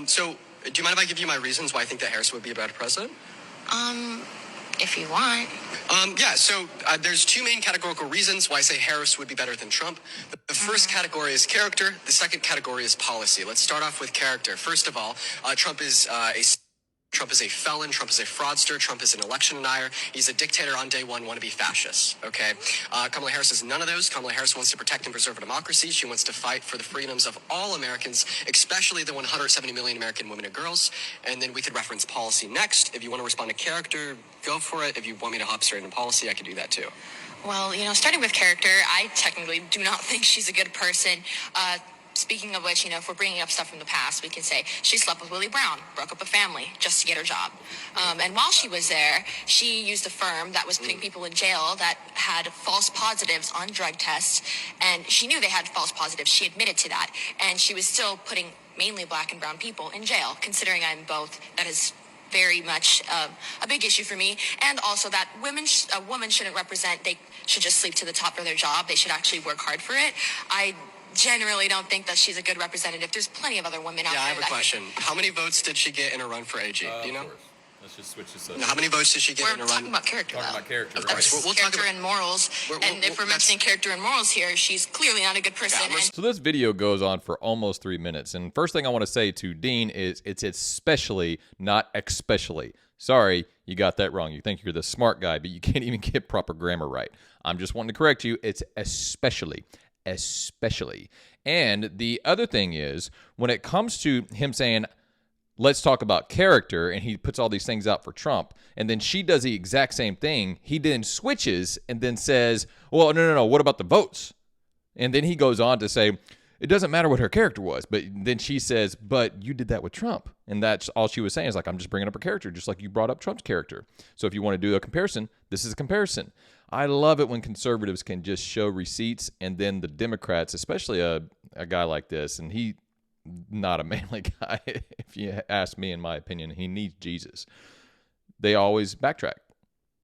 So, do you mind if I give you my reasons why I think that Harris would be a better president? If you want. There's two main categorical reasons why I say Harris would be better than Trump. The first category is character. The second category is policy. Let's start off with character. First of all, Trump is a felon. Trump is a fraudster. Trump is an election denier. He's a dictator on day one, wannabe fascist. Okay? Kamala Harris is none of those. Kamala Harris wants to protect and preserve a democracy. She wants to fight for the freedoms of all Americans, especially the 170 million American women and girls. And then we could reference policy next. If you want to respond to character, go for it. If you want me to hop straight into policy, I can do that too. Well, starting with character, I technically do not think she's a good person. Speaking of which, if we're bringing up stuff from the past, we can say she slept with Willie Brown, broke up a family just to get her job. And while she was there, she used a firm that was putting people in jail that had false positives on drug tests. And she knew they had false positives. She admitted to that. And she was still putting mainly black and brown people in jail. Considering I'm both, that is very much a big issue for me. And also that a woman shouldn't represent, they should just sleep to the top of their job. They should actually work hard for it. I generally don't think that she's a good representative. There's plenty of other women out there. Yeah, I have a question. How many votes did she get in a run for AG? Do you know? Let's just switch this up. How many votes did she get in a run? We're talking about character, Talking about character, Of right? course. We'll character talk about and morals. And if we're mentioning character and morals here, she's clearly not a good person. Yeah, So this video goes on for almost 3 minutes. And first thing I want to say to Dean is it's especially, not especially. Sorry, you got that wrong. You think you're the smart guy, but you can't even get proper grammar right. I'm just wanting to correct you. It's especially. And the other thing is, when it comes to him saying, let's talk about character, and he puts all these things out for Trump, and then she does the exact same thing, he then switches and then says, well, no, what about the votes? And then he goes on to say, it doesn't matter what her character was. But then she says, but you did that with Trump. And that's all she was saying is like, I'm just bringing up her character, just like you brought up Trump's character. So if you want to do a comparison, this is a comparison. I love it when conservatives can just show receipts, and then the Democrats, especially a guy like this, and he not a manly guy, if you ask me, in my opinion, he needs Jesus. They always backtrack.